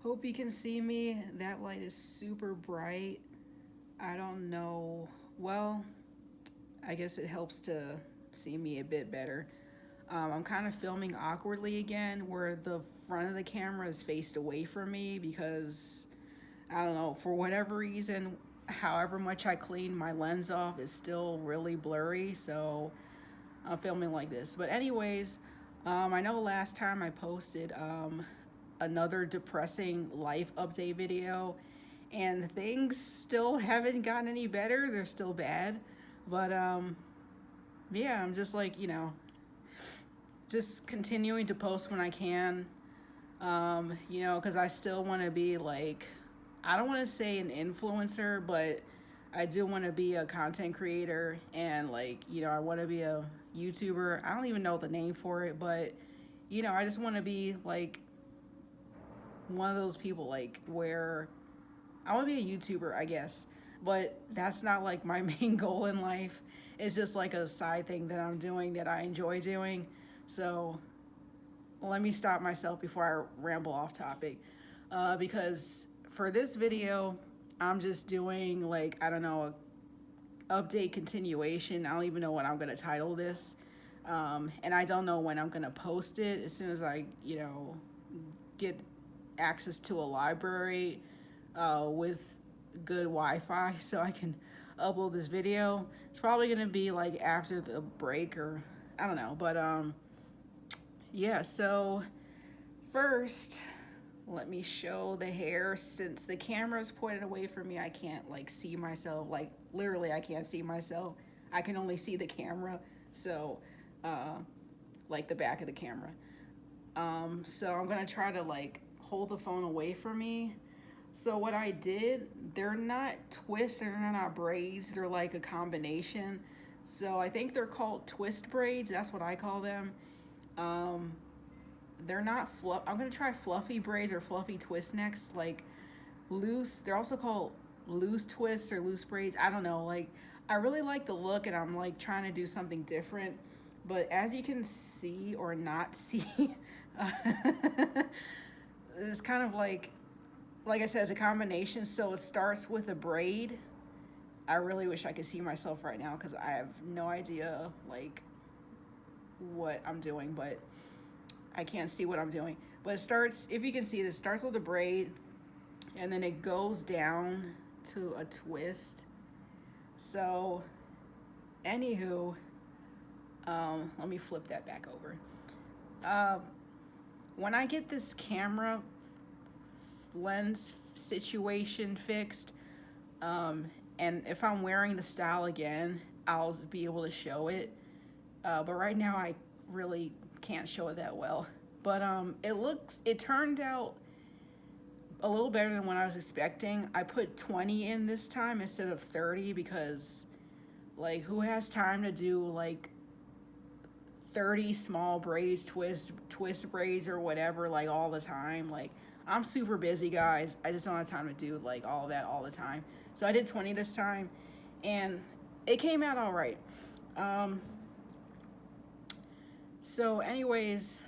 Hope you can see me. That light is super bright. I don't know. Well, I guess it helps to see me a bit better. I'm kind of filming awkwardly again, where the front of the camera is faced away from me because I don't know, for whatever reason, however much I clean my lens off, is still really blurry. So I'm filming like this. But, anyways, I know last time I posted another depressing life update video, and things still haven't gotten any better. They're still bad. But, yeah, I'm just like, just continuing to post when I can, because I still want to be like, I don't want to say an influencer, but I do want to be a content creator and like, I want to be a YouTuber. I don't even know the name for it, but I just want to be like one of those people like where I want to be a YouTuber, I guess. But that's not like my main goal in life. It's just like a side thing that I'm doing that I enjoy doing. So let me stop myself before I ramble off topic. Because for this video, I'm just doing like, I don't know, a update continuation. I don't even know what I'm going to title this. And I don't know when I'm going to post it. As soon as I, get access to a library with good Wi-Fi so I can upload this video. It's probably going to be like after the break or I don't know. But yeah, so first, let me show the hair. Since the camera's pointed away from me, I can't like see myself. Like literally, I can't see myself. I can only see the camera. So, uh, like the back of the camera. So I'm gonna try to like hold the phone away from me. So what I did, they're not twists, they're not braids. They're like a combination. So I think they're called twist braids. That's what I call them. Um, they're not fluff. I'm gonna try fluffy braids or fluffy twist next. Like loose. They're also called loose twists or loose braids. I don't know. Like I really like the look, and I'm like trying to do something different. But as you can see or not see, uh, it's kind of like I said, it's a combination. So it starts with a braid. I really wish I could see myself right now because I have no idea like what I'm doing, but I can't see what I'm doing. But it starts, if you can see this, starts with a braid and then it goes down to a twist. So, anywho, let me flip that back over. Uh, when I get this camera lens situation fixed, um, and if I'm wearing the style again, I'll be able to show it. But right now, I really can't show it that well. But it turned out a little better than what I was expecting. I put 20 in this time instead of 30 because, like, who has time to do like 30 small braids, twist braids or whatever, like all the time? Like, I'm super busy, guys. I just don't have time to do like all of that all the time. So I did 20 this time, and it came out all right. Um, so, anyways,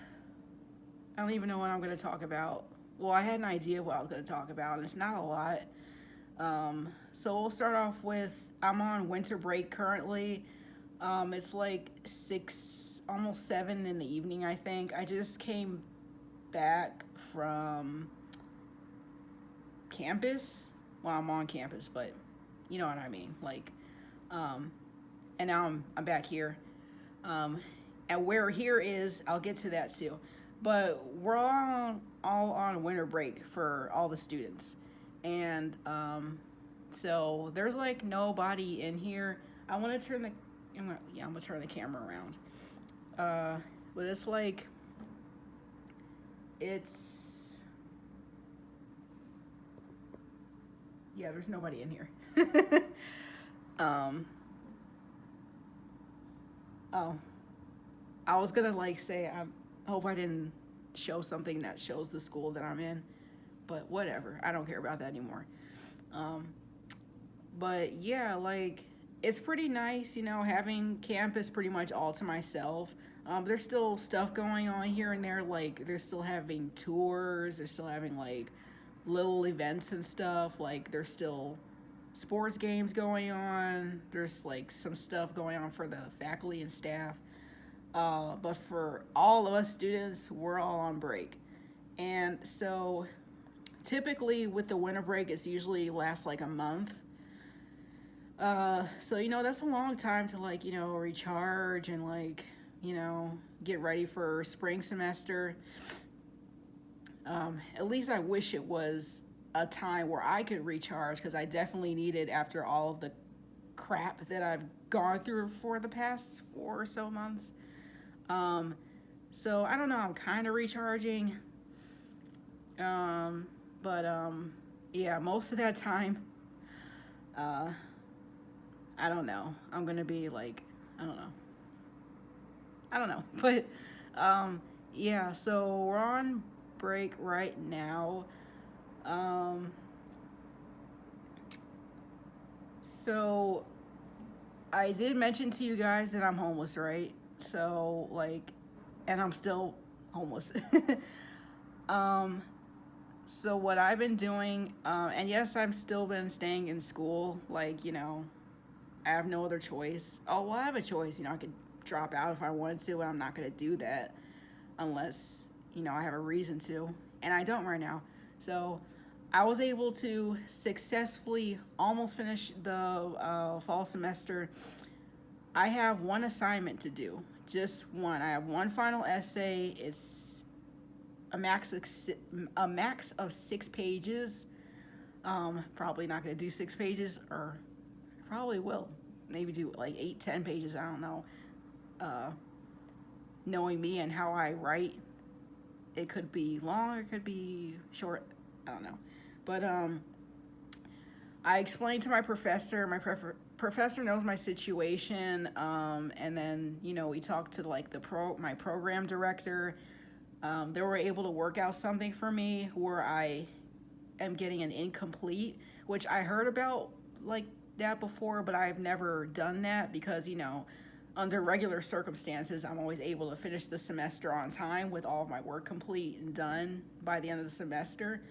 I don't even know what I'm going to talk about. Well, I had an idea what I was going to talk about, and it's not a lot. So we'll start off with I'm on winter break currently. It's like 6, almost 7 in the evening, I think. I just came back from campus. Well, I'm on campus, but you know what I mean. Like, um, and now I'm back here. Um, and where here is, I'll get to that too. But we're all on winter break for all the students, and so there's like nobody in here. I want to turn the, I'm gonna turn the camera around. But it's like, it's yeah, there's nobody in here. um, oh, I was gonna like say I hope I didn't show something that shows the school that I'm in, but whatever. I don't care about that anymore. Um, but yeah, like it's pretty nice, having campus pretty much all to myself. There's still stuff going on here and there, like they're still having tours, they're still having like little events and stuff. Like there's still sports games going on. There's like some stuff going on for the faculty and staff. But for all of us students, we're all on break. And so typically with the winter break, it's usually lasts like a month. So that's a long time to like, recharge and like, get ready for spring semester. At least I wish it was a time where I could recharge, because I definitely need it after all of the crap that I've gone through for the past 4 or so months. So I don't know, I'm kind of recharging. But yeah, most of that time, I don't know. I'm gonna be like, I don't know. I don't know. But yeah, so we're on break right now. So I did mention to you guys that I'm homeless, right? So like, and I'm still homeless. um, so what I've been doing, and yes, I've still been staying in school. Like, I have no other choice. Oh, well, I have a choice. I could drop out if I wanted to, but I'm not going to do that unless, I have a reason to. And I don't right now. So I was able to successfully almost finish the fall semester. I have one assignment to do, just one. I have one final essay. It's a max of 6 pages. Probably not going to do 6 pages, or probably will. Maybe do like 8-10 pages. I don't know. Knowing me and how I write, it could be long, it could be short. I don't know. But I explained to my professor. My professor knows my situation. And then we talked to like my program director. They were able to work out something for me where I am getting an incomplete, which I heard about like that before, but I've never done that because, under regular circumstances, I'm always able to finish the semester on time with all of my work complete and done by the end of the semester.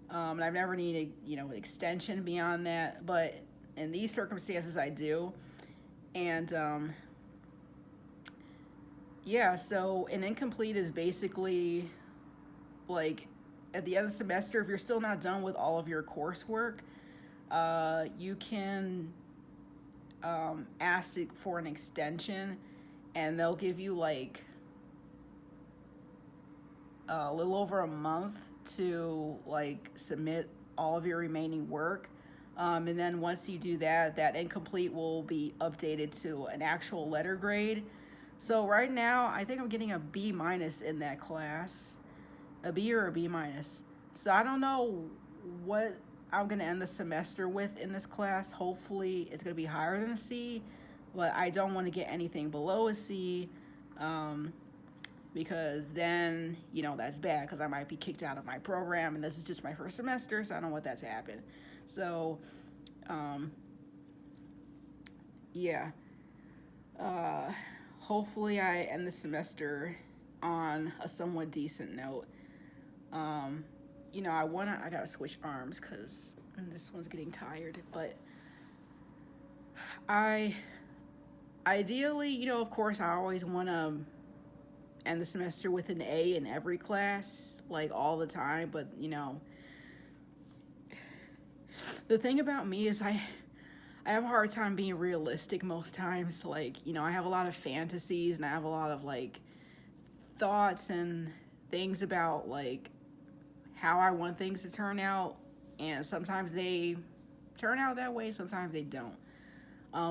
And I've never needed, an extension beyond that, but in these circumstances, I do. And, yeah, so an incomplete is basically like at the end of the semester, if you're still not done with all of your coursework, you can ask for an extension, and they'll give you like a little over a month to like submit all of your remaining work. And then once you do that, that incomplete will be updated to an actual letter grade. So right now, I think I'm getting a B- in that class, a B or a B-. So I don't know what I'm going to end the semester with in this class. Hopefully it's going to be higher than a C, but I don't want to get anything below a C, because then, that's bad, because I might be kicked out of my program, and this is just my first semester, so I don't want that to happen. So, yeah. Hopefully I end the semester on a somewhat decent note. I gotta switch arms because this one's getting tired, but ideally, of course, I always want to end the semester with an A in every class, like all the time, but, the thing about me is I have a hard time being realistic most times. Like, I have a lot of fantasies, and I have a lot of, like, thoughts and things about, like, how I want things to turn out, and sometimes they turn out that way, sometimes they don't.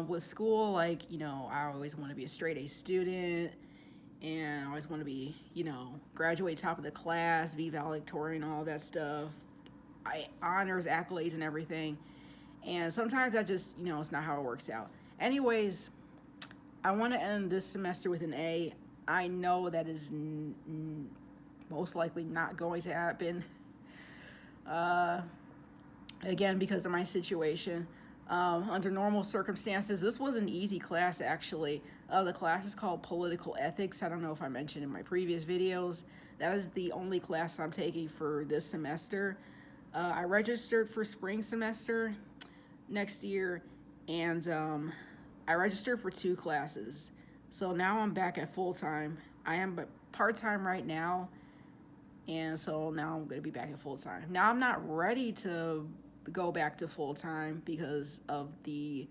With school, like, I always want to be a straight A student, and I always want to be, graduate top of the class, be valedictorian, all that stuff, honors, accolades, and everything. And sometimes that just, it's not how it works out. Anyways, I want to end this semester with an A. I know that is most likely not going to happen. Again, because of my situation. Under normal circumstances, this was an easy class, actually. The class is called Political Ethics. I don't know if I mentioned in my previous videos. That is the only class I'm taking for this semester. I registered for spring semester next year, and I registered for 2 classes. So now I'm back at full time. I am part time right now, and so now I'm going to be back at full time. Now I'm not ready to go back to full time because of the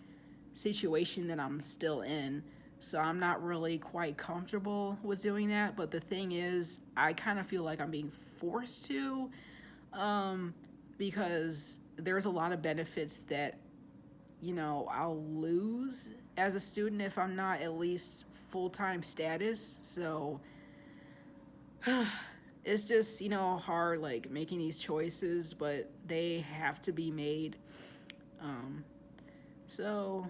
situation that I'm still in. So I'm not really quite comfortable with doing that. But the thing is, I kind of feel like I'm being forced to, because there's a lot of benefits that, I'll lose as a student if I'm not at least full-time status. So it's just, hard, like, making these choices, but they have to be made. So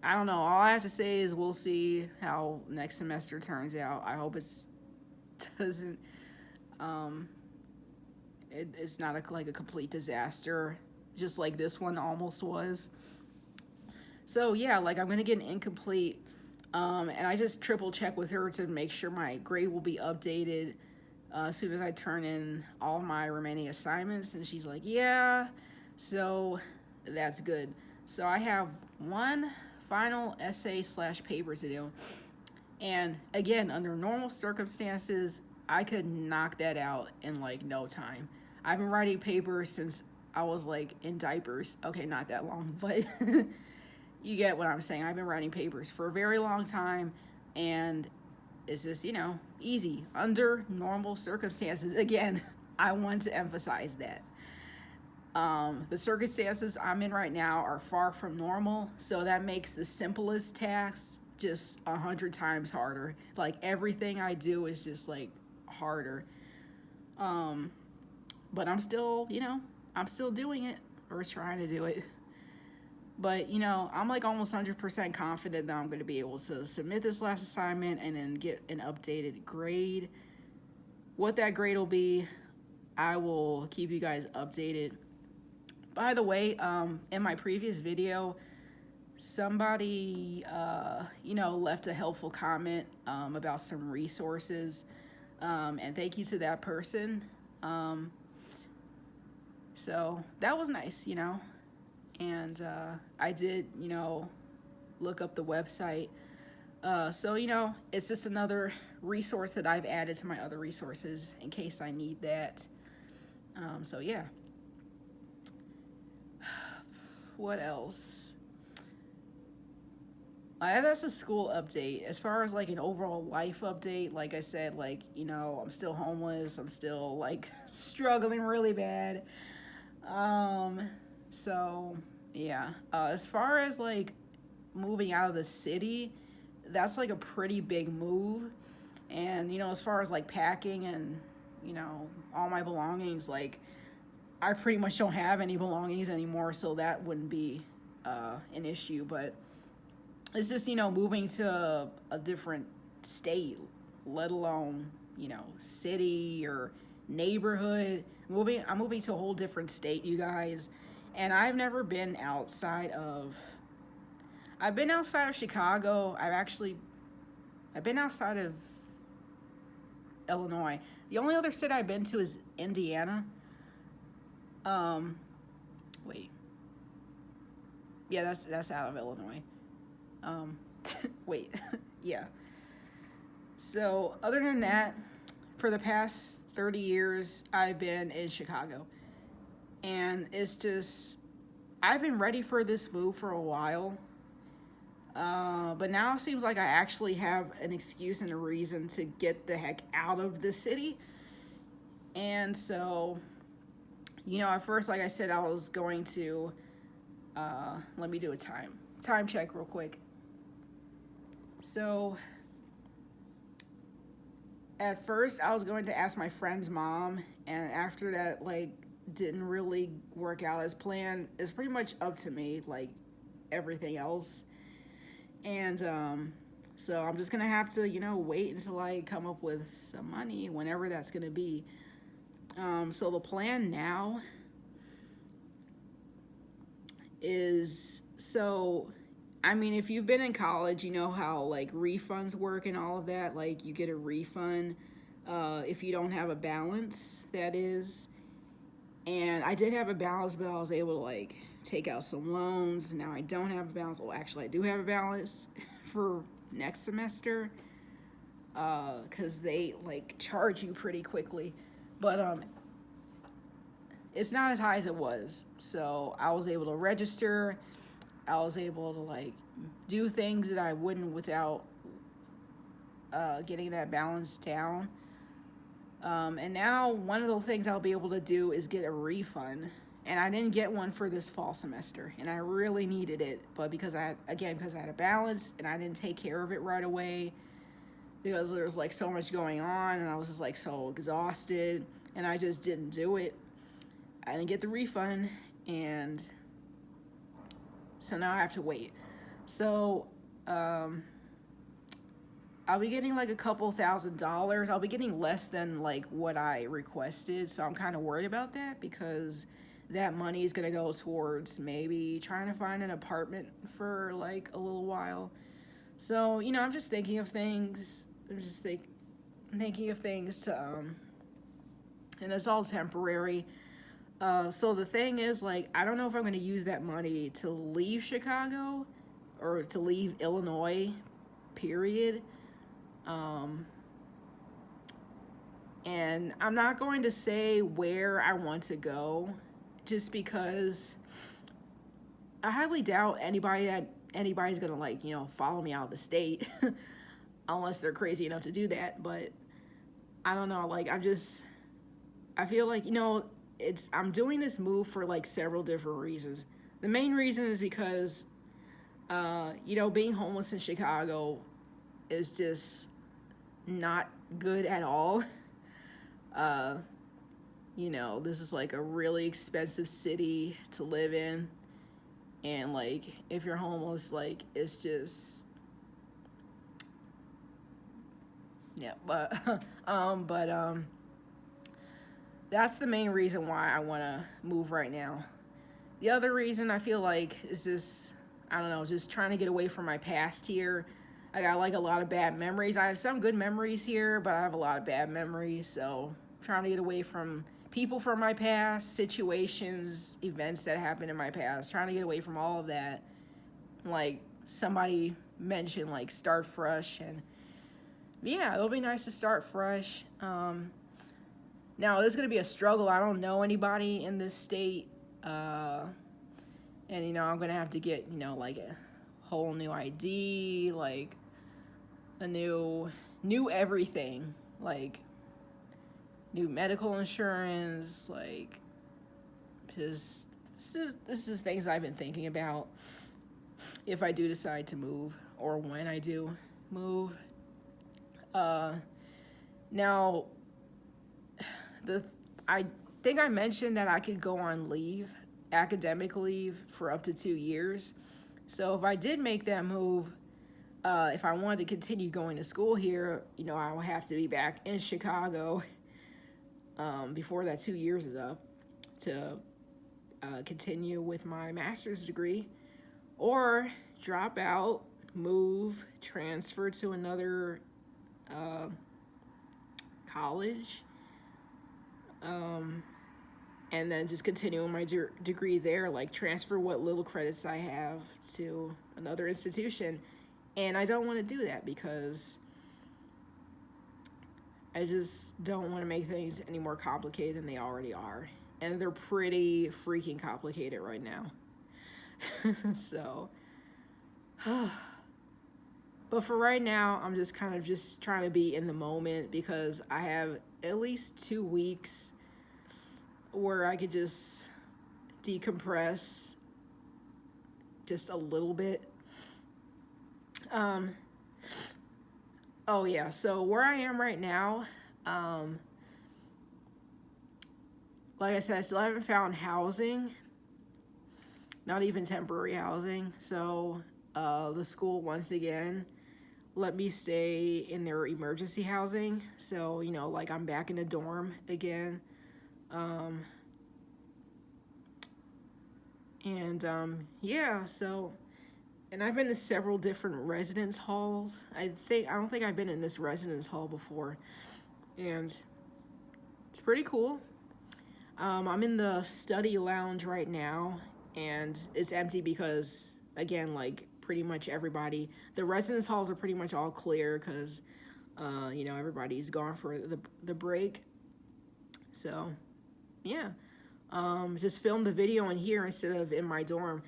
I don't know. All I have to say is we'll see how next semester turns out. I hope doesn't it's not like a complete disaster, just like this one almost was. So yeah, like, I'm gonna get an incomplete, and I just triple check with her to make sure my grade will be updated as soon as I turn in all my remaining assignments. And she's like, yeah, so that's good. So I have one final essay/paper to do. And again, under normal circumstances, I could knock that out in like no time. I've been writing papers since I was like in diapers. Okay, not that long, but you get what I'm saying. I've been writing papers for a very long time, and it's just, easy under normal circumstances. Again, I want to emphasize that. The circumstances I'm in right now are far from normal, so that makes the simplest tasks just 100 times harder. Like, everything I do is just like harder. But I'm still, I'm still doing it, or trying to do it. But, I'm like almost 100% confident that I'm going to be able to submit this last assignment and then get an updated grade. What that grade will be, I will keep you guys updated. By the way, in my previous video, somebody, left a helpful comment about some resources, and thank you to that person. So that was nice, and I did, look up the website. So, it's just another resource that I've added to my other resources in case I need that. So, yeah. What else? That's a school update. As far as like an overall life update, like I said, like, I'm still homeless. I'm still like struggling really bad. So yeah. As far as like moving out of the city, that's like a pretty big move. And, as far as like packing and, all my belongings, like, I pretty much don't have any belongings anymore, so that wouldn't be an issue. But it's just, moving to a different state, let alone, city or neighborhood. I'm moving to a whole different state, you guys. And I've never been outside of Chicago. I've been outside of Illinois. The only other state I've been to is Indiana. Wait. Yeah, that's out of Illinois. Wait. Yeah. So, other than that, for the past 30 years, I've been in Chicago. And it's just, I've been ready for this move for a while. But now it seems like I actually have an excuse and a reason to get the heck out of the city. And so, at first, like I said, I was going to, let me do a time check real quick. So, at first, I was going to ask my friend's mom, and after that, like, didn't really work out as planned. It's pretty much up to me, like everything else. And, so I'm just gonna have to, wait until I come up with some money, whenever that's gonna be. So the plan now is, if you've been in college, you know how, like, refunds work and all of that. Like, you get a refund if you don't have a balance, that is. And I did have a balance, but I was able to like take out some loans. Now I don't have a balance. Well, actually, I do have a balance for next semester, because they like charge you pretty quickly. But it's not as high as it was. So I was able to register. I was able to like do things that I wouldn't without getting that balance down. And now one of those things I'll be able to do is get a refund. And I didn't get one for this fall semester, and I really needed it. But because I had a balance and I didn't take care of it right away, because there was like so much going on, and I was just like so exhausted, and I just didn't do it. I didn't get the refund, and so now I have to wait. So I'll be getting like a couple $1,000s. I'll be getting less than like what I requested. So I'm kind of worried about that, because that money is going to go towards maybe trying to find an apartment for like a little while. So, I'm just thinking of things. I'm just thinking of things to, and it's all temporary. So the thing is, like, I don't know if I'm going to use that money to leave Chicago or to leave Illinois, period. And I'm not going to say where I want to go, just because I highly doubt anybody's going to, like, follow me out of the state unless they're crazy enough to do that. But I don't know, like, I feel like, I'm doing this move for like several different reasons. The main reason is because, being homeless in Chicago is just not good at all. This is like a really expensive city to live in. And like, if you're homeless, like, it's just, yeah, but, that's the main reason why I want to move right now. The other reason I feel like is just, I don't know, just trying to get away from my past here. I got like a lot of bad memories. I have some good memories here, but I have a lot of bad memories. So trying to get away from people from my past, situations, events that happened in my past, trying to get away from all of that. Like somebody mentioned, like, start fresh. And yeah, it'll be nice to start fresh. Now, this is going to be a struggle. I don't know anybody in this state. And, I'm going to have to get, like a whole new ID, like a new everything, like new medical insurance, like just, this is things I've been thinking about if I do decide to move, or when I do move. Now, I think I mentioned that I could go on leave, academic leave, for up to 2 years. So if I did make that move, if I wanted to continue going to school here, I would have to be back in Chicago before that 2 years is up to continue with my master's degree, or drop out, move, transfer to another college, and then just continue my degree there, like transfer what little credits I have to another institution. And I don't want to do that because I just don't want to make things any more complicated than they already are. And they're pretty freaking complicated right now. So, but for right now, I'm just kind of just trying to be in the moment, because I have at least 2 weeks where I could just decompress just a little bit. Oh yeah, so where I am right now, like I said, I still haven't found housing, not even temporary housing. So the school, once again, let me stay in their emergency housing. So, like, I'm back in a dorm again. Yeah, so, and I've been to several different residence halls. I don't think I've been in this residence hall before, and it's pretty cool. I'm in the study lounge right now, and it's empty because, again, like pretty much everybody, the residence halls are pretty much all clear because, everybody's gone for the break. So, yeah, just film the video in here instead of in my dorm.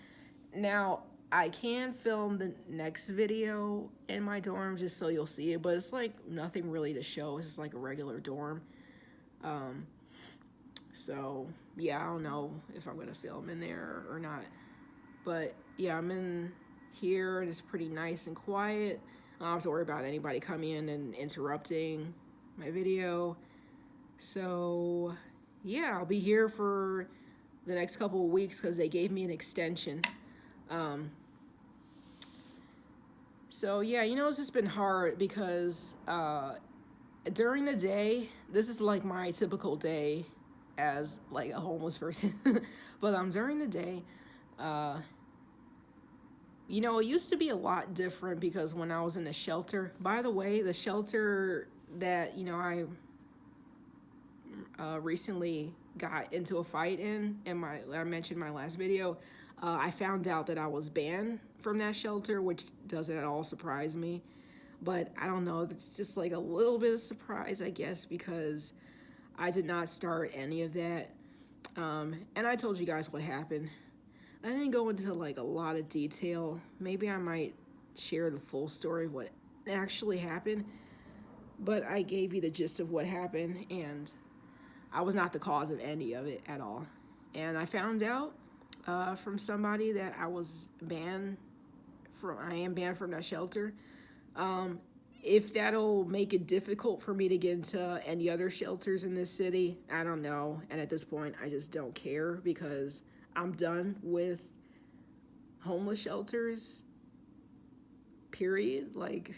Now, I can film the next video in my dorm just so you'll see it, but it's like nothing really to show. It's just like a regular dorm. So, yeah, I don't know if I'm going to film in there or not. But, yeah, I'm in here. It's pretty nice and quiet. I don't have to worry about anybody coming in and interrupting my video. So, yeah, I'll be here for the next couple of weeks because they gave me an extension. So, yeah, it's just been hard because during the day, this is like my typical day as like a homeless person. But during the day, it used to be a lot different because when I was in the shelter, by the way, the shelter that, I recently got into a fight I mentioned in my last video, I found out that I was banned from that shelter, which doesn't at all surprise me. But I don't know, it's just like a little bit of surprise, I guess, because I did not start any of that. And I told you guys what happened. I didn't go into like a lot of detail. Maybe I might share the full story of what actually happened. But I gave you the gist of what happened, and I was not the cause of any of it at all. And I found out from somebody that I am banned from that shelter. If that'll make it difficult for me to get into any other shelters in this city, I don't know. And at this point, I just don't care because I'm done with homeless shelters, period. Like,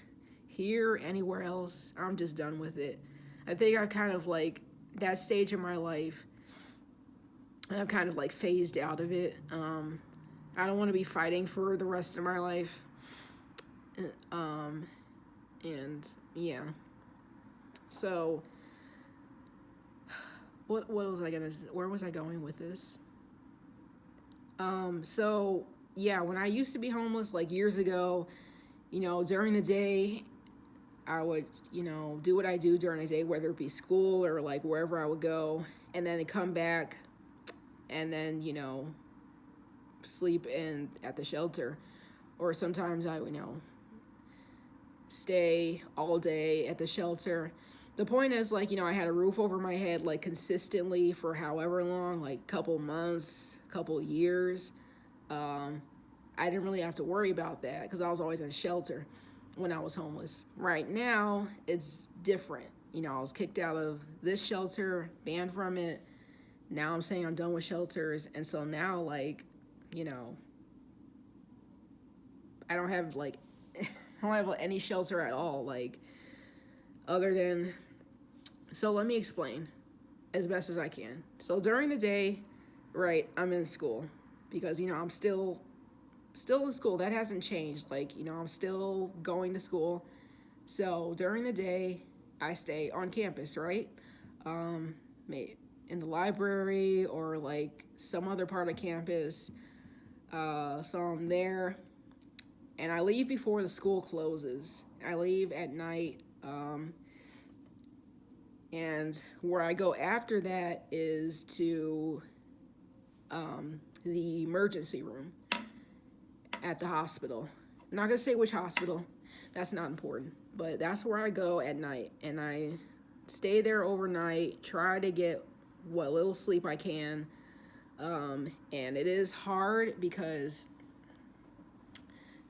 here, anywhere else, I'm just done with it. I think I kind of like that stage of my life, I've kind of like phased out of it. I don't want to be fighting for the rest of my life. And yeah. So where was I going with this? So yeah, when I used to be homeless, like years ago, during the day, I would, do what I do during the day, whether it be school or like wherever I would go, and then I'd come back and then, sleep at the shelter. Or sometimes I would, stay all day at the shelter. The point is, like, I had a roof over my head, like, consistently for however long, like, couple months, couple years. I didn't really have to worry about that because I was always in a shelter when I was homeless. Right now, it's different. I was kicked out of this shelter, banned from it. Now I'm saying I'm done with shelters. And so now, like, I don't have, like, I don't have any shelter at all, like, other than, so let me explain as best as I can. So during the day, right, I'm in school because, I'm still in school. That hasn't changed. Like, I'm still going to school. So during the day, I stay on campus, right? In the library or like some other part of campus. So I'm there. And I leave before the school closes. I leave at night. And where I go after that is to the emergency room at the hospital. I'm not going to say which hospital. That's not important. But that's where I go at night. And I stay there overnight, try to get what little sleep I can. And it is hard because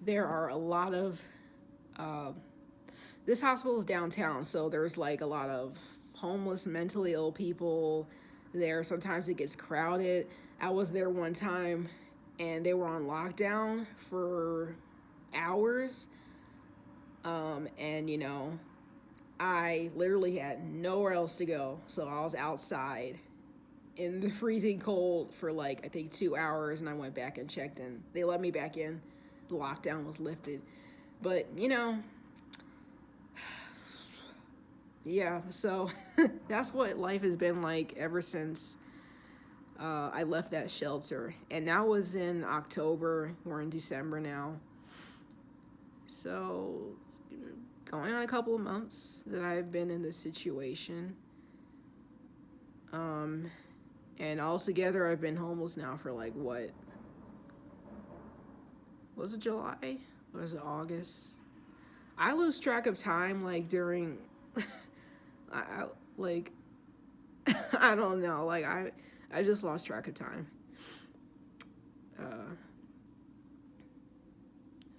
there are a lot of, this hospital is downtown, so there's like a lot of homeless, mentally ill people there. Sometimes it gets crowded. I was there one time and they were on lockdown for hours. And I literally had nowhere else to go. So I was outside in the freezing cold for like, I think 2 hours, and I went back and checked and they let me back in. The lockdown was lifted. But, yeah, so that's what life has been like ever since I left that shelter, and that was in October. We're in December now, so it's going on a couple of months that I've been in this situation. And altogether, I've been homeless now for like what? Was it July? Or was it August? I lose track of time like during, like, I don't know. Like I just lost track of time. Uh,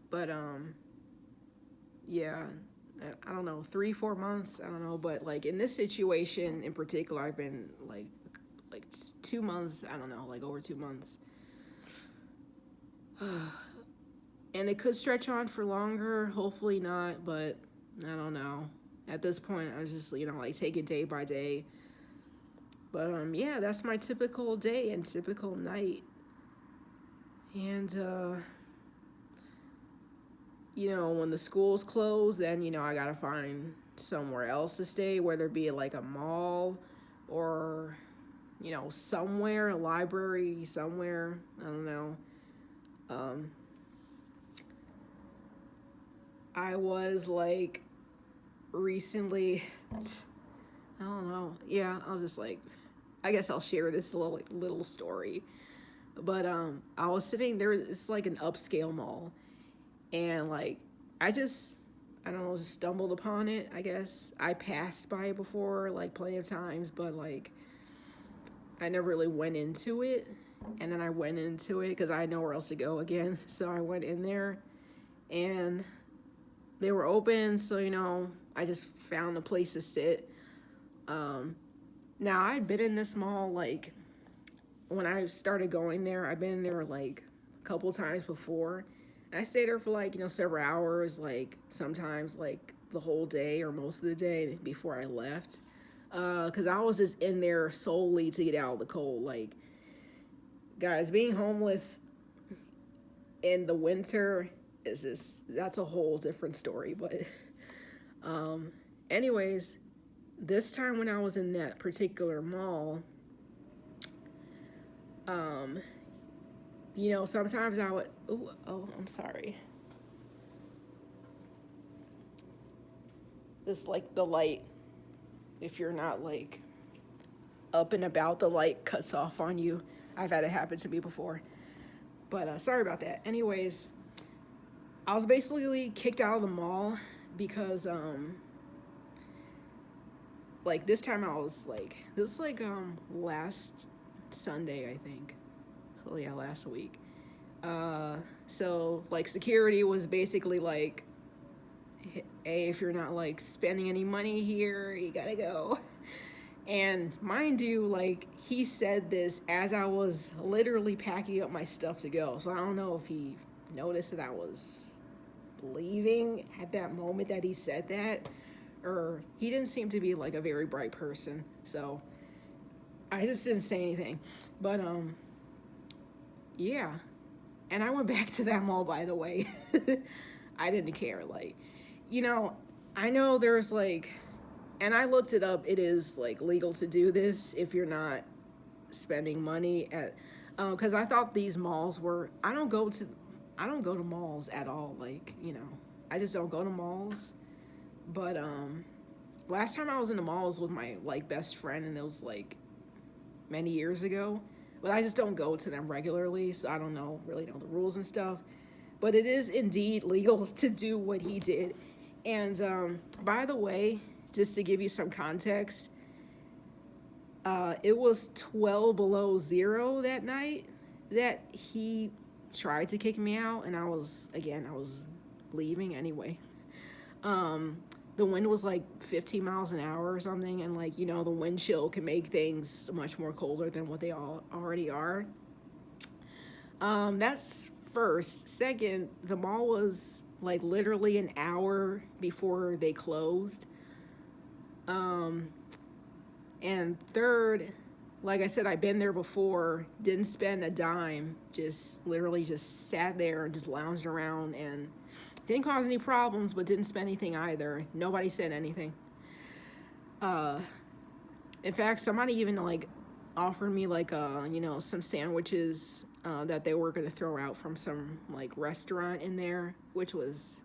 but yeah, I don't know, 3 4 months. I don't know, but like in this situation in particular, I've been like 2 months. I don't know, like over 2 months. And it could stretch on for longer. Hopefully not, but I don't know. At this point, I just like take it day by day. But yeah, that's my typical day and typical night. And when the schools close, then I gotta find somewhere else to stay, whether it be like a mall or somewhere, a library somewhere. I don't know. I was like recently, I don't know. Yeah, I was just like, I guess I'll share this little story. But I was sitting there. It's like an upscale mall, and like I don't know, just stumbled upon it. I guess I passed by it before like plenty of times, but like I never really went into it. And then I went into it because I had nowhere else to go again. So I went in there, and they were open. So I just found a place to sit. Now I'd been in this mall like when I started going there. I've been there like a couple times before. And I stayed there for like several hours, like sometimes like the whole day or most of the day before I left. Because I was just in there solely to get out of the cold. Like, guys, being homeless in the winter that's a whole different story. But anyways, this time when I was in that particular mall, sometimes I would, I'm sorry. This like the light, if you're not like up and about, the light cuts off on you. I've had it happen to me before. But sorry about that. Anyways, I was basically kicked out of the mall because like this time I was like, this is like last Sunday, I think. Oh yeah, last week. So like security was basically like, hey, if you're not like spending any money here, you gotta go. And mind you, like he said this as I was literally packing up my stuff to go. So I don't know if he noticed that I was leaving at that moment that he said that, or he didn't seem to be like a very bright person. So I just didn't say anything. But yeah. And I went back to that mall, by the way. I didn't care. Like, I know there's like, and I looked it up, it is like legal to do this if you're not spending money at, because I thought these malls were, I don't go to malls at all. Like, I just don't go to malls. But last time I was in the malls with my like best friend, and it was like many years ago. But I just don't go to them regularly, so I don't really know the rules and stuff. But it is indeed legal to do what he did. And by the way, just to give you some context, it was 12 below zero that night that he tried to kick me out, and I was leaving anyway. The wind was like 15 miles an hour or something, and like the wind chill can make things much more colder than what they all already are. That's first. Second, the mall was like literally an hour before they closed. And third, like I said, I've been there before, didn't spend a dime, just literally just sat there and just lounged around and didn't cause any problems, but didn't spend anything either. Nobody said anything. In fact, somebody even like offered me like some sandwiches that they were gonna throw out from some like restaurant in there, which was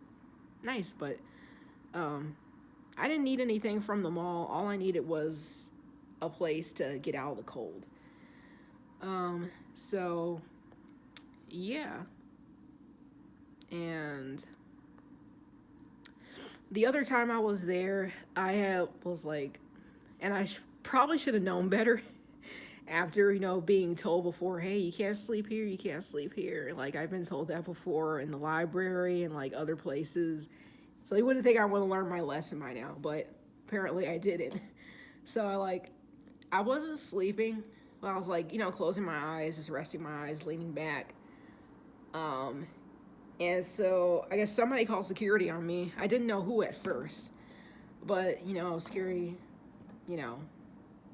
nice. But I didn't need anything from the mall. All I needed was a place to get out of the cold. So yeah, and the other time I was there, was like, and probably should have known better after being told before, hey, you can't sleep here, you can't sleep here. Like I've been told that before in the library and like other places, so you wouldn't think I would have learned my lesson by now, but apparently I didn't. So I wasn't sleeping. Well, I was like closing my eyes, just resting my eyes, leaning back. And so I guess somebody called security on me. I didn't know who at first, but scary. You know,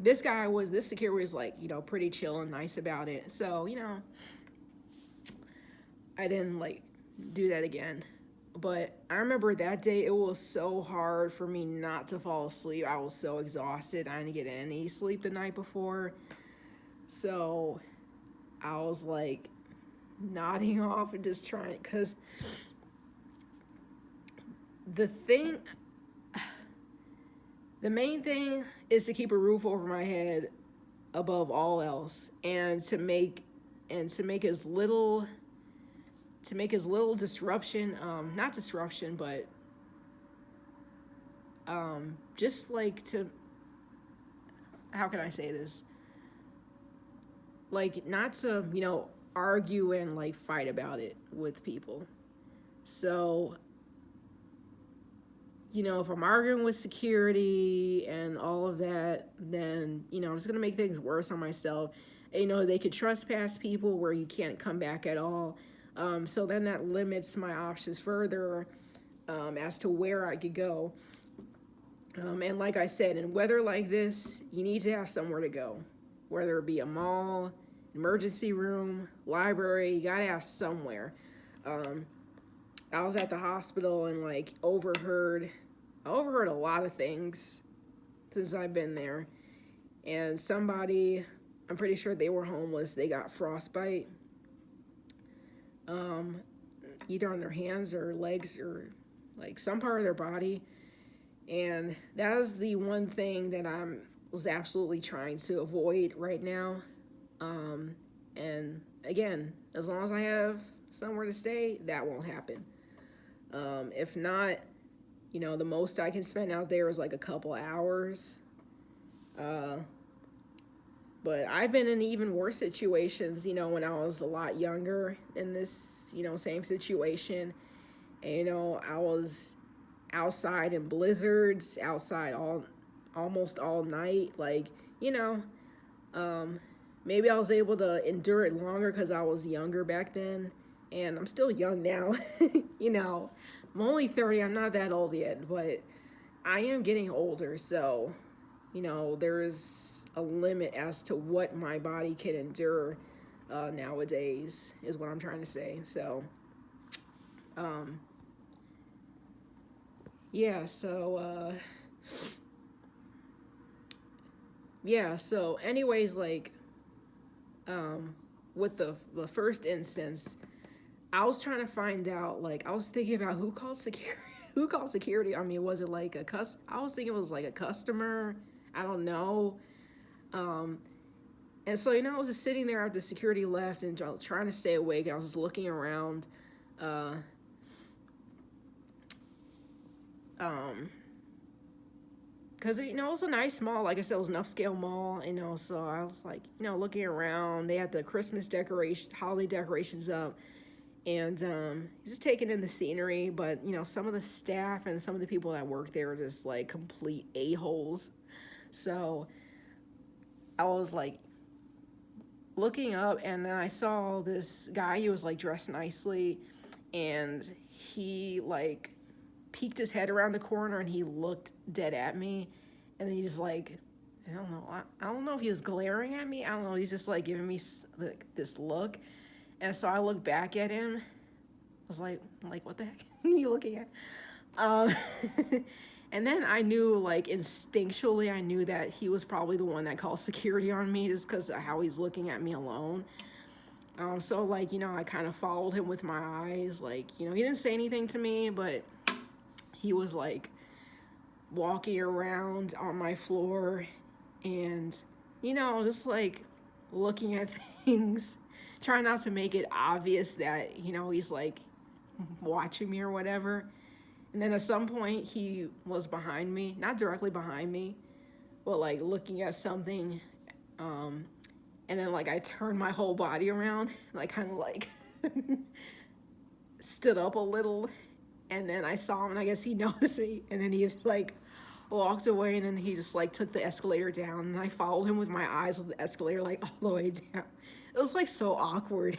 this security was like pretty chill and nice about it. So I didn't like do that again. But I remember that day it was so hard for me not to fall asleep. I was so exhausted. I didn't get any sleep the night before. So I was like nodding off and just trying, because the main thing is to keep a roof over my head above all else, and to make as little disruption, not disruption, but just like to, how can I say this, like not to argue and like fight about it with people. So if I'm arguing with security and all of that, then I'm just gonna make things worse on myself. And, they could trespass people where you can't come back at all. So then that limits my options further, as to where I could go. And like I said, in weather like this, you need to have somewhere to go, whether it be a mall, emergency room, library. You gotta have somewhere. I was at the hospital and like overheard a lot of things since I've been there. And somebody, I'm pretty sure they were homeless, they got frostbite, either on their hands or legs or like some part of their body. And that is the one thing that was absolutely trying to avoid right now. And again, as long as I have somewhere to stay, that won't happen. If not, the most I can spend out there is like a couple hours. But I've been in even worse situations, when I was a lot younger in this, same situation. And, I was outside in blizzards, outside almost all night. Like, maybe I was able to endure it longer because I was younger back then. And I'm still young now. I'm only 30. I'm not that old yet, but I am getting older. So, there's a limit as to what my body can endure nowadays, is what I'm trying to say. So, yeah, so, so anyways, like, with the first instance, I was trying to find out, like, I was thinking about who called security. Who called security? I mean, was it like I was thinking it was like a customer. I don't know. And so, I was just sitting there after security left and trying to stay awake. And I was just looking around. Because, it was a nice mall. Like I said, it was an upscale mall, so I was like, looking around. They had the Christmas holiday decorations up. And just taking in the scenery, but some of the staff and some of the people that work there are just like complete a-holes. So I was like looking up, and then I saw this guy. He was like dressed nicely, and he like peeked his head around the corner, and he looked dead at me. And then he's like, I don't know. I don't know if he was glaring at me. I don't know. He's just like giving me this look. And so I looked back at him. I was like, what the heck are you looking at? And then I knew, like, instinctually, I knew that he was probably the one that called security on me just because of how he's looking at me alone. So, like, I kind of followed him with my eyes. Like, he didn't say anything to me, but he was, like, walking around on my floor and, just, like, looking at things, trying not to make it obvious that, he's, like, watching me or whatever. And then at some point, he was behind me, not directly behind me, but like looking at something. And then like I turned my whole body around, like kind of like stood up a little. And then I saw him, and I guess he noticed me. And then he like walked away, and then he just like took the escalator down. And I followed him with my eyes with the escalator like all the way down. It was like so awkward.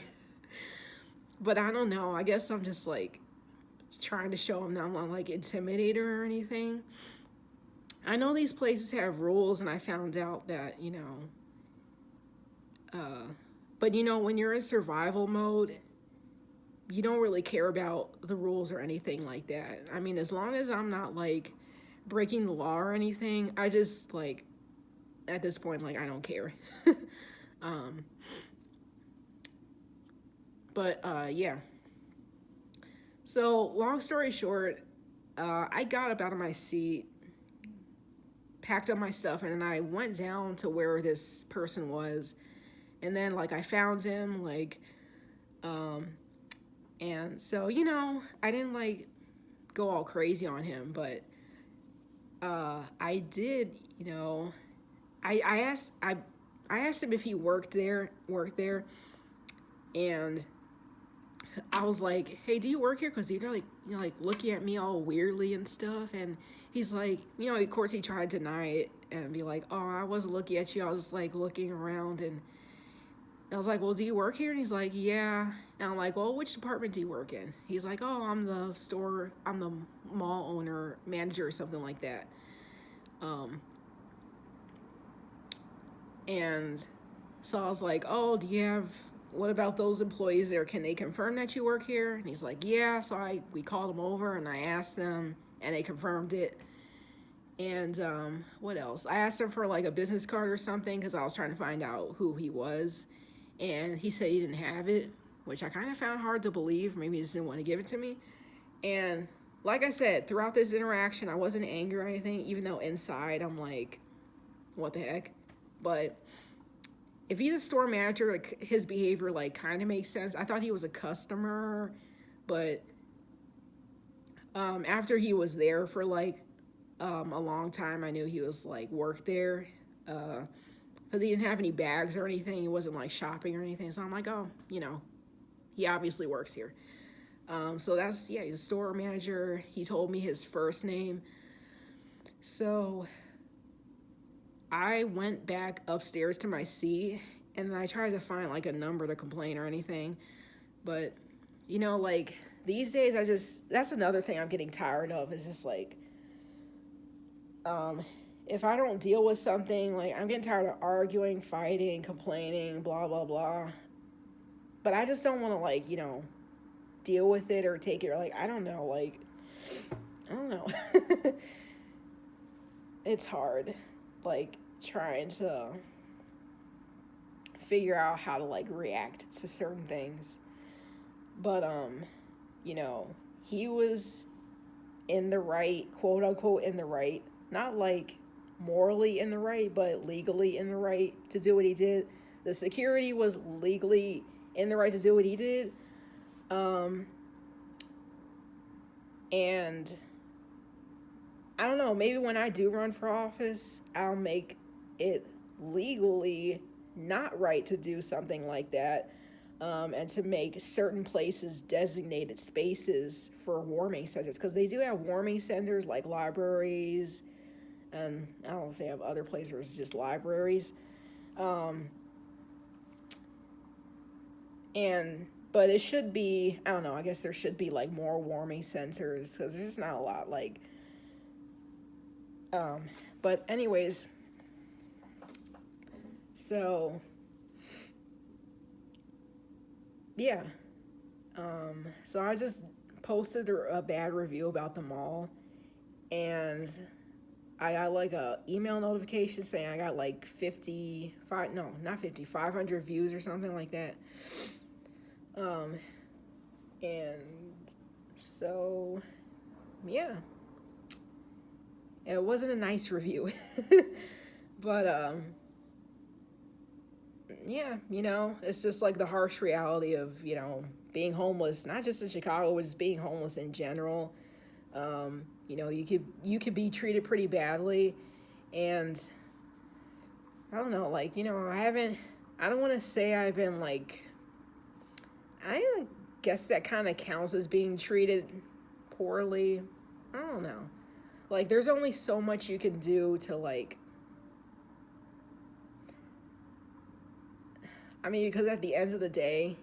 But I don't know. I guess I'm just like trying to show him that I'm not like intimidator or anything. I know these places have rules, and I found out that, but when you're in survival mode, you don't really care about the rules or anything like that. I mean, as long as I'm not like breaking the law or anything, I just like, at this point, like, I don't care. Yeah. So, long story short, I got up out of my seat, packed up my stuff, and then I went down to where this person was. And then, like, I found him, like, and so, I didn't, like, go all crazy on him, but I did, I asked him if he worked there, and I was like, "Hey, do you work here?" Because they're like, like looking at me all weirdly and stuff. And he's like, of course he tried to deny it and be like, "Oh, I wasn't looking at you. I was like looking around." And I was like, "Well, do you work here?" And he's like, "Yeah." And I'm like, "Well, which department do you work in?" He's like, "Oh, I'm the mall owner, manager, or something like that." And so I was like, "Oh, what about those employees there? Can they confirm that you work here?" And he's like, "Yeah." So we called them over and I asked them, and they confirmed it. And what else? I asked him for like a business card or something because I was trying to find out who he was. And he said he didn't have it, which I kind of found hard to believe. Maybe he just didn't want to give it to me. And like I said, throughout this interaction, I wasn't angry or anything, even though inside I'm like, what the heck? But if he's a store manager, like, his behavior like kind of makes sense. I thought he was a customer, but after he was there for like a long time, I knew he was like worked there, because he didn't have any bags or anything. He wasn't like shopping or anything. So I'm like, oh, he obviously works here. So he's a store manager. He told me his first name. So I went back upstairs to my seat, and then I tried to find like a number to complain or anything. But, like these days, that's another thing I'm getting tired of, is just like, if I don't deal with something, like, I'm getting tired of arguing, fighting, complaining, blah, blah, blah. But I just don't want to, like, deal with it or take it. Like, I don't know. Like, I don't know. It's hard, like, trying to figure out how to, like, react to certain things. But, he was in the right, quote unquote, in the right. Not, like, morally in the right, but legally in the right to do what he did. The security was legally in the right to do what he did. And I don't know, maybe when I do run for office, I'll make it legally not right to do something like that, and to make certain places designated spaces for warming centers, because they do have warming centers like libraries, and I don't know if they have other places, just libraries. But it should be, I don't know, I guess there should be like more warming centers, because there's just not a lot, like, but anyways, so, yeah, so I just posted a bad review about the mall, and I got like a email notification saying I got like 55, no, not 50, 500 views or something like that. And so, yeah, it wasn't a nice review, but yeah, it's just like the harsh reality of being homeless, not just in Chicago, but just being homeless in general. You could be treated pretty badly, and I don't know, like I don't want to say I've been like, I guess that kind of counts as being treated poorly. I don't know. Like, there's only so much you can do to, like, I mean, because at the end of the day,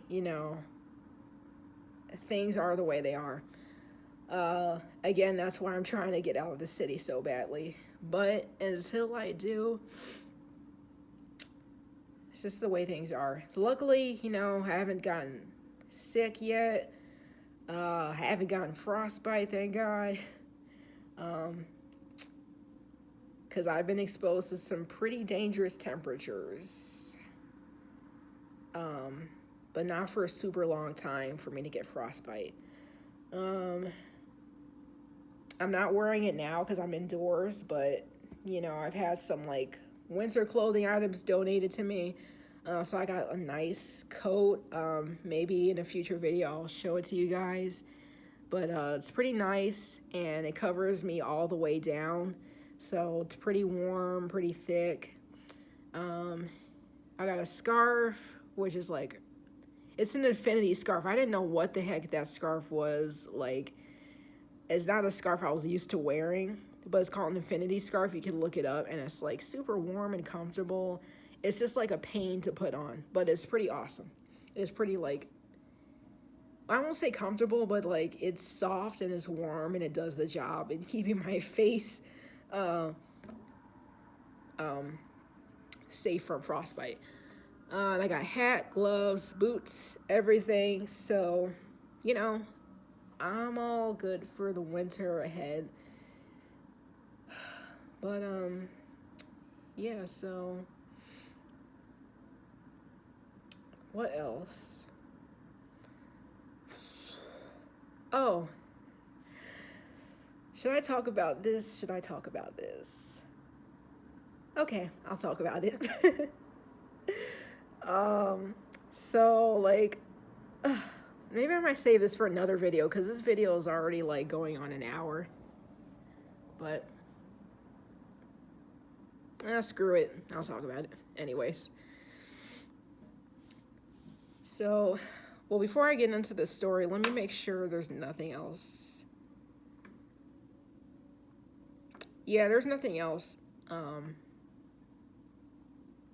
things are the way they are. Again, that's why I'm trying to get out of the city so badly. But until I do, it's just the way things are. Luckily, I haven't gotten sick yet. I haven't gotten frostbite, thank God. Because I've been exposed to some pretty dangerous temperatures. But not for a super long time for me to get frostbite. I'm not wearing it now because I'm indoors, but, I've had some, like, winter clothing items donated to me. So I got a nice coat. Maybe in a future video I'll show it to you guys. But it's pretty nice, and it covers me all the way down. So it's pretty warm, pretty thick. I got a scarf, which is like, it's an infinity scarf. I didn't know what the heck that scarf was. Like, it's not a scarf I was used to wearing, but it's called an infinity scarf. You can look it up, and it's like super warm and comfortable. It's just like a pain to put on, but it's pretty awesome. It's pretty, like, I won't say comfortable, but like it's soft and it's warm and it does the job in keeping my face safe from frostbite. And I got hat, gloves, boots, everything. So, I'm all good for the winter ahead. But yeah, so what else? Oh, should I talk about this? Should I talk about this? Okay, I'll talk about it. So, like, maybe I might save this for another video, because this video is already, like, going on an hour. But, screw it. I'll talk about it anyways. So, well, before I get into this story, let me make sure there's nothing else. Yeah, there's nothing else.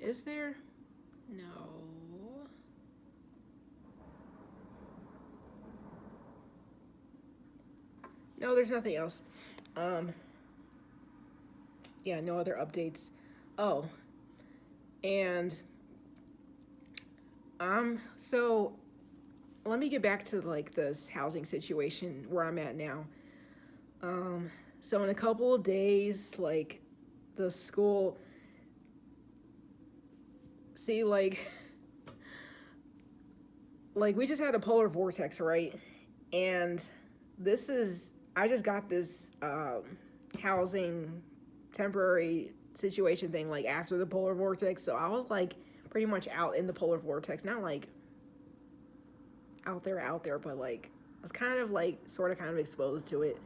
Is there? No. No, there's nothing else. Yeah, no other updates. Oh, and so let me get back to like this housing situation where I'm at now. So in a couple of days, like the school, see, like we just had a polar vortex, right? And I just got this housing temporary situation thing like after the polar vortex, so I was like pretty much out in the polar vortex, not like out there, but like I was kind of like sort of kind of exposed to it.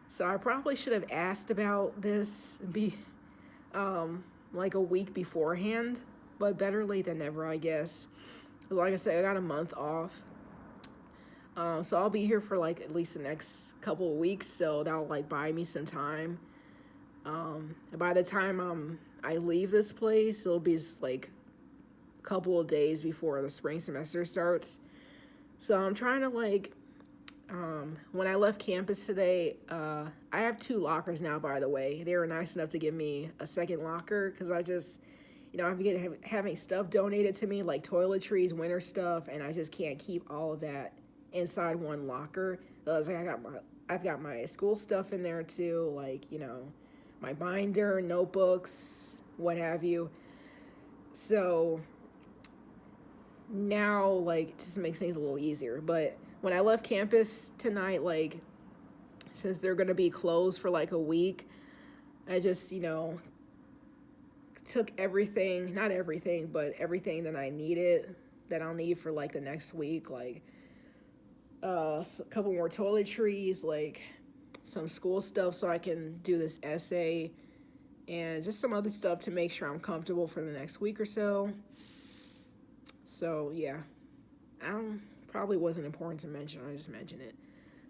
So I probably should have asked about this like a week beforehand, but better late than never, I guess. Like I said, I got a month off. So I'll be here for like at least the next couple of weeks, so that'll like buy me some time. By the time I leave this place, it'll be just like a couple of days before the spring semester starts. So I'm trying to like, when I left campus today, I have 2 lockers now, by the way. They were nice enough to give me a second locker because I just, I've been having stuff donated to me like toiletries, winter stuff, and I just can't keep all of that inside one locker. Like I got I've got my school stuff in there too, like, my binder, notebooks, what have you. So now, like, it just makes things a little easier. But when I left campus tonight, like, since they're going to be closed for like a week, I just, took everything, not everything, but everything that I needed, that I'll need for like the next week, like a couple more toiletries, like some school stuff so I can do this essay, and just some other stuff to make sure I'm comfortable for the next week or so. So yeah, probably wasn't important to mention. I just mentioned it.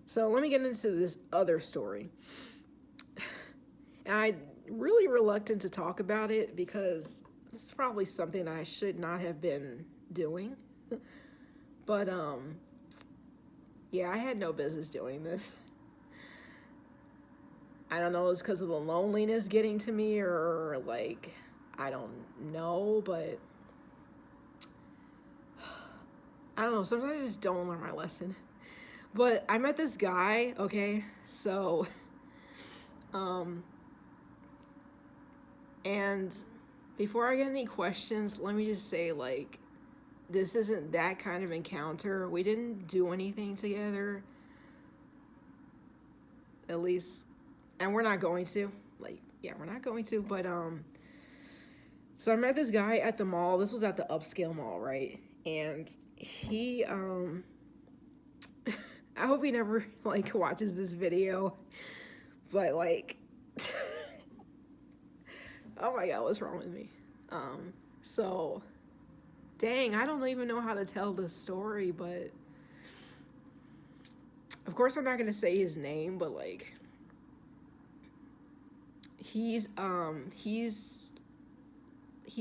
So let me get into this other story. And I'm really reluctant to talk about it because this is probably something I should not have been doing. But yeah, I had no business doing this. I don't know, it's because of the loneliness getting to me, or like, I don't know, but I don't know, sometimes I just don't learn my lesson. But I met this guy, okay, so and before I get any questions, let me just say, like, this isn't that kind of encounter. We didn't do anything together, at least, and we're not going to. Like, yeah, we're not going to. But so I met this guy at the mall. This was at the upscale mall, right? And he I hope he never like watches this video, but like oh my god, what's wrong with me? So dang, I don't even know how to tell the story, but of course I'm not gonna say his name, but like he's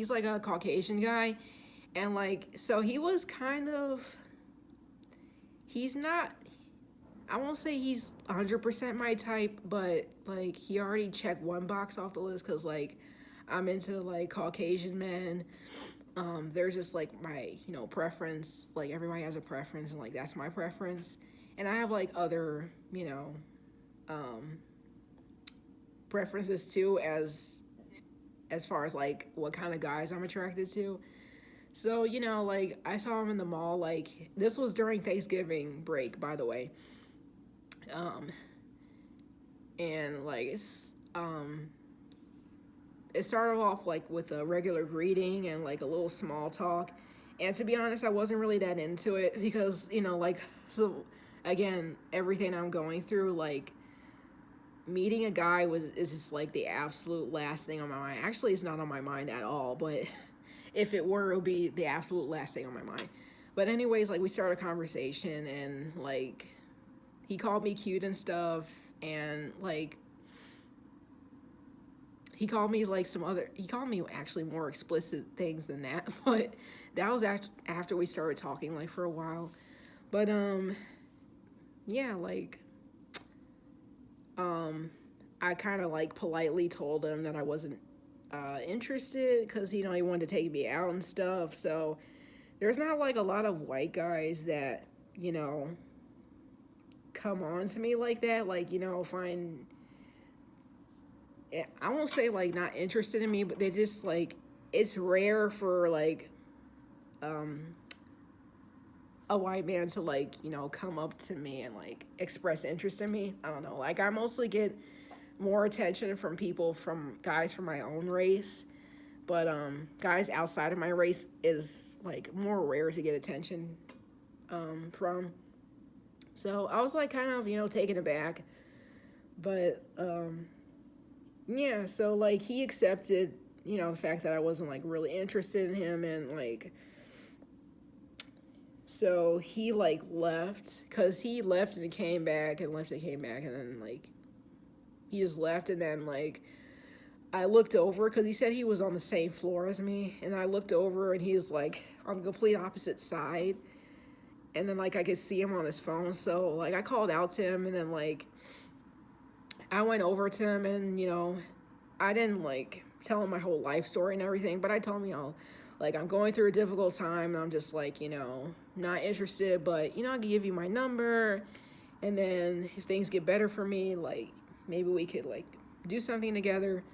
like a Caucasian guy, and like, so he was kind of, he's not, I won't say he's 100% my type, but like he already checked one box off the list, because like I'm into like Caucasian men. There's just like my, preference. Like everybody has a preference, and like that's my preference. And I have like other, preferences too, as far as like what kind of guys I'm attracted to. So, like I saw him in the mall. Like, this was during Thanksgiving break, by the way. And like it started off like with a regular greeting and like a little small talk. And to be honest, I wasn't really that into it because, like, so again, everything I'm going through, like meeting a guy is just like the absolute last thing on my mind. Actually, it's not on my mind at all, but if it were, it would be the absolute last thing on my mind. But anyways, like we started a conversation, and like he called me cute and stuff, and like he called me actually more explicit things than that, but that was after we started talking like for a while. But yeah, like I kind of like politely told him that I wasn't interested, because he wanted to take me out and stuff. So there's not like a lot of white guys that come on to me like that, like find, I won't say like not interested in me, but they just like, it's rare for like a white man to like come up to me and like express interest in me. I don't know, like I mostly get more attention from guys from my own race, but guys outside of my race is like more rare to get attention from. So I was like kind of taken aback, but yeah, so like he accepted the fact that I wasn't like really interested in him, and like so he like left, because he left and came back and left and came back, and then like he just left. And then like I looked over, because he said he was on the same floor as me, and I looked over and he was like on the complete opposite side, and then like I could see him on his phone. So like I called out to him, and then like I went over to him, and I didn't like tell him my whole life story and everything, but I told him, like I'm going through a difficult time, and I'm just like, not interested, but I can give you my number, And then if things get better for me, like maybe we could like do something together.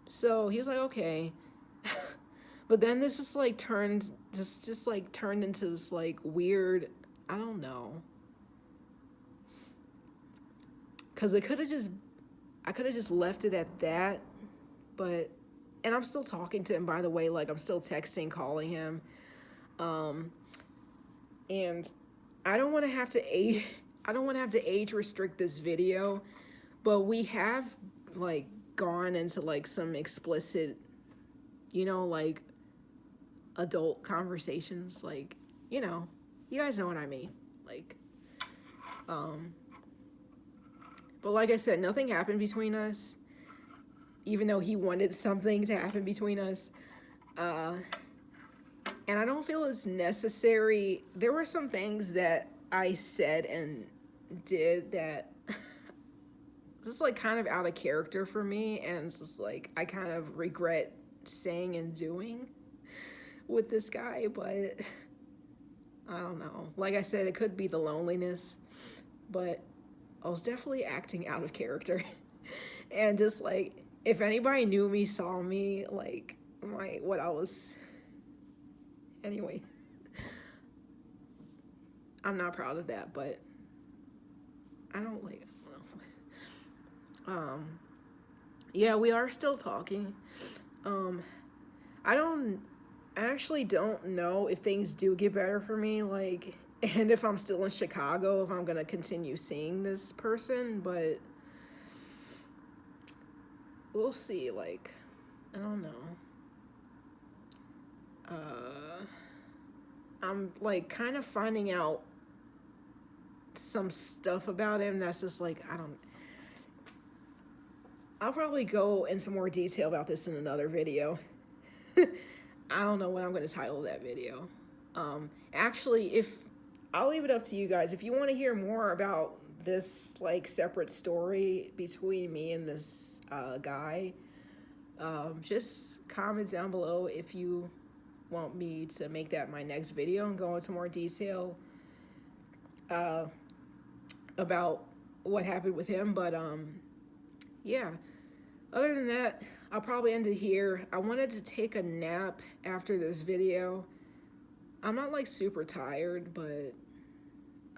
So he was like, okay. But then this just like turned into this like weird, I don't know. Cause I could have just left it at that, but, and I'm still talking to him, by the way, like I'm still texting, calling him. And I don't want to have to age restrict this video, but we have like gone into like some explicit, like adult conversations, like, you guys know what I mean. Like, but like I said, nothing happened between us, even though he wanted something to happen between us. And I don't feel it's necessary. There were some things that I said and did that just like kind of out of character for me, and it's just like I kind of regret saying and doing with this guy, but I don't know. Like I said, it could be the loneliness, but I was definitely acting out of character. And just like, if anybody knew me, saw me, like what I was, anyway, I'm not proud of that, but I don't like, yeah, we are still talking. I actually don't know if things do get better for me, like, and if I'm still in Chicago, if I'm gonna continue seeing this person, but we'll see. Like, I don't know. I'm like kind of finding out some stuff about him that's just like, I'll probably go into more detail about this in another video. I don't know what I'm going to title that video. Actually, I'll leave it up to you guys. If you want to hear more about this like separate story between me and this guy, just comment down below if you want me to make that my next video and go into more detail about what happened with him. But yeah, other than that, I'll probably end it here. I wanted to take a nap after this video. I'm not like super tired, but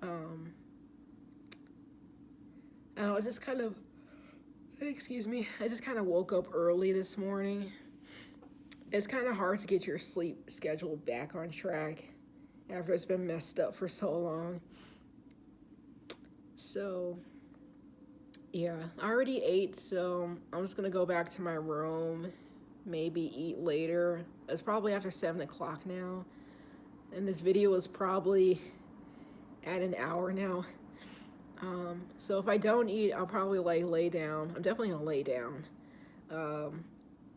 I don't know, I just kind of, excuse me, I just kind of woke up early this morning. It's kind of hard to get your sleep schedule back on track after it's been messed up for so long. So yeah, I already ate, so I'm just gonna go back to my room, maybe eat later. It's probably after 7 o'clock now, and this video is probably at an hour now. So if I don't eat, I'll probably like lay down. I'm definitely gonna lay down.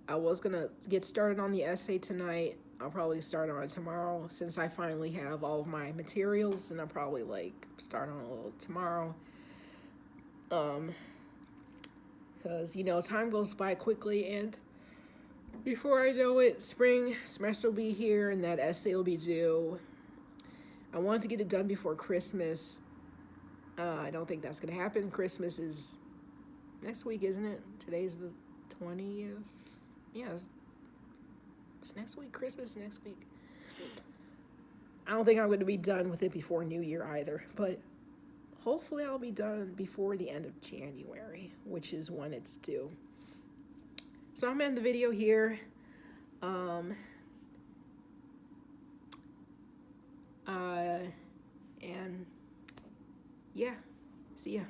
I was gonna get started on the essay tonight. I'll probably start on it tomorrow since I finally have all of my materials, and I'll probably like start on it a little tomorrow. Because, time goes by quickly, and before I know it, spring semester will be here and that essay will be due. I wanted to get it done before Christmas. I don't think that's going to happen. Christmas is next week, isn't it? Today's the 20th. Yeah, it's next week. Christmas is next week. I don't think I'm going to be done with it before New Year either, but hopefully I'll be done before the end of January, which is when it's due. So I'm ending the video here. And yeah, see ya.